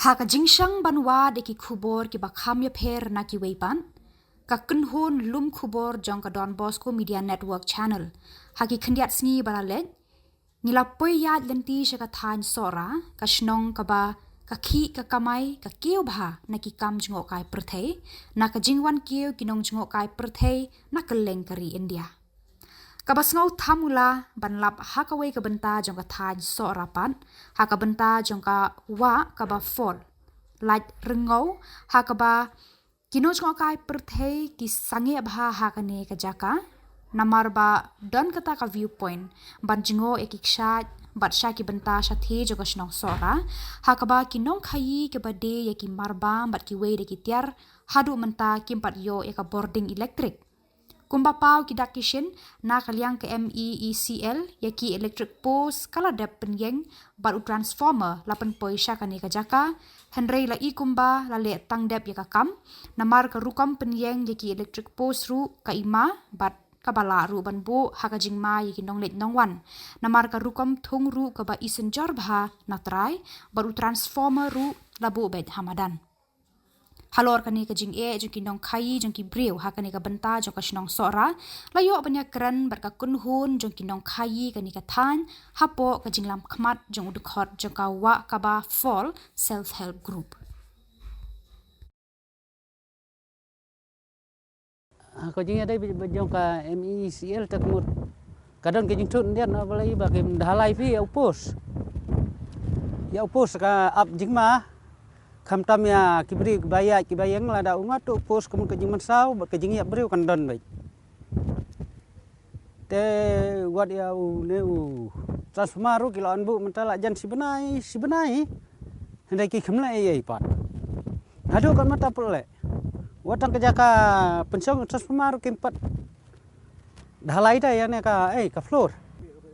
Haka jingshang banwa de ki khubor ki bakham ya pher na ki weipan ka kunhon lum khubor jong ka donbosco media network channel haki khandiat sngi baralek nilapoi ya lenti shaka than sora ka shnong ka ba ka khi ka kamai ka keu bha na ki kam jngo kai prthei na ka jingwan keu kinong jngo kai prthei na ka lengkari india kabasngau thamula banlap hakawei ka benta jong ka than sora pan haka benta jong ka wa ka ba fall light rengau haka ba kinong jngo kai prthei ki sange bha hakane ka jaka namar ba don kata ka viewpoint ban jingo ekiksha batsha ki benta sathi jo kasnong sora hakaba kinong khayi ke bade yaki marba bat ki we de ki tiar hadu menta kimpat yo eka boarding electric kumba pau ki dakishin na kalyang ke MEECL yaki electric post kala dep penyeng baru transformer 8 poisha kane ka jaka henrei la i kumba la le tang dep yaka kam namar ka rukam penyeng yaki electric post ru ka ima bat kabala ru banbu haka Jingma yaki Nongleit Nongwan namar ka rukam thung ru ka ba Synjor bha natrai baru transformer ru labu bet hamadan halor kani ka jing jong ki nong khai jong ki brew hakani ka benta jong ka shnong sora layo banya kran bar ka kunhun jong ki nong khai kani ka than hapo ka jinglam khmat jong udukhot jong ka wa ka ba fall self help group ko jing ada jong ka MEECL takmut kadon ke jing tun dia na balai ba ke dhalai pi ya upos ka up Jingma kham tam ya kibri ki bayang la da unga tu upos kemun ke jing mansau ba ke jing ya briu kan don bai te wat ya NEHU transformer kilo anbu mentala jan si benai hendai ki khmla ai pat hadu kan mata pole watang ke jaka pensong transformer kimpat dhalai da ya ne ka floor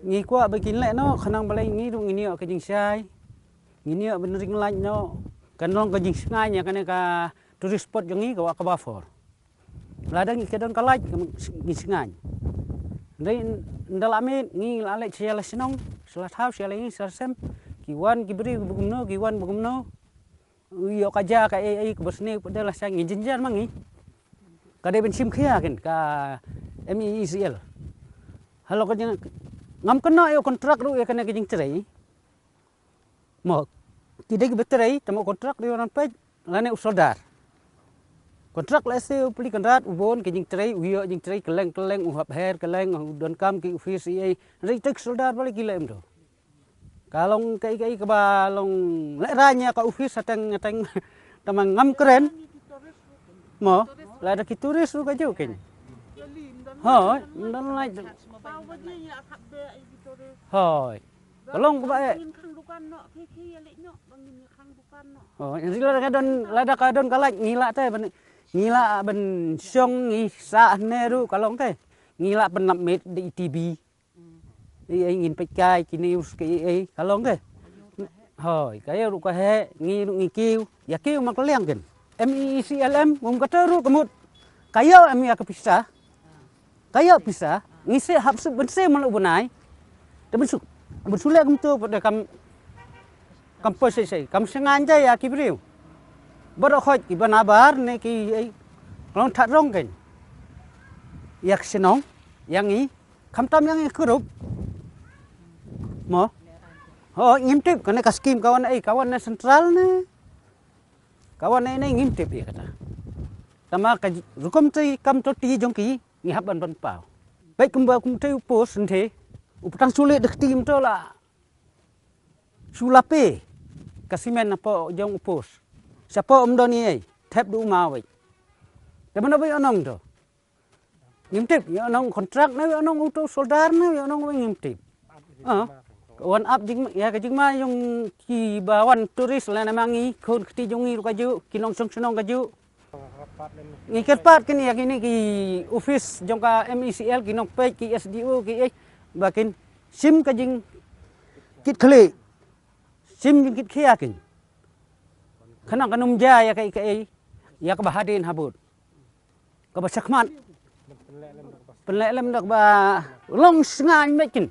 ngi kwa begin le no khanang balai ngi du ngi ke jing sai ngi benring lain no kan long ke jing sngai nya kan ka tourist spot jongi ka ba for ladang ke don kalaj ngi sngai ndai ndalami ngi lale chiala sinong sala thau chiala ngi sarsem kiwan kibri bugumno kiwan bugumno yo kaja ka ai bersne padala sang ngi jinjar mangi kade ben sim khia kan ka MEECL halo ka jing ngam kena yo kontrak ru ya kan ke jing cerai mo tidak beterai temu kontrak di orang pej lane usodar kontrak lese peli kontrak ubon ke jing cerai uyo jing cerai keleng uhap her keleng don kam ki office ai ritek soldar balik gilem do kalong kai ke balong leranya ka office ateng tamang ngam keren mo la da ki turis ru ka jo ken ho don lai hoi kalong ko ba oh yang sila lada kadon kalaj ngila teh ngila ben syong ngi sa neru kalong teh ngila penap met di TV ai ingin pekai khasinews ke ai kalong teh hoi kaya ru ka he ngi kiu ya kiu mak leng ken MEECLM mum kata ru kemut kaya em ya kepisah kaya pisah ngise hapsu bense malu bunai te bensulek untuk pada komposisi kam senganja ya kibriu borokhoj ki banabar ne ki long thatrong ken yak sinong yang i khamtam yang kurup mo ho ngimtip kana ka skim kawan na sentral ne kawan ne ngimtip ya kata tama ka rukum ti kam to ti jongki ngi haban ban pau baik kumba kum te upos nte uptang sulit de tim to la sulape kasimen apa jong upos siapa doni ai tap du mawai tapi no onong do ngimtip ya onong kontrak na onong auto soldar na onong ngimtip one up jing ya ka jingma yung ki bawan turis la namangi khon kti jongi ru kaju kinong sonong kaju ngiket pat kini ya kini ki office jongka MEECL kinong page ki SDO ki bakin sim ka jing kit khle sim kit khia kin khanang kanum ja ya kai ya ka bahadin habut ka ba sakmat penlelem dak ba long sngai mekin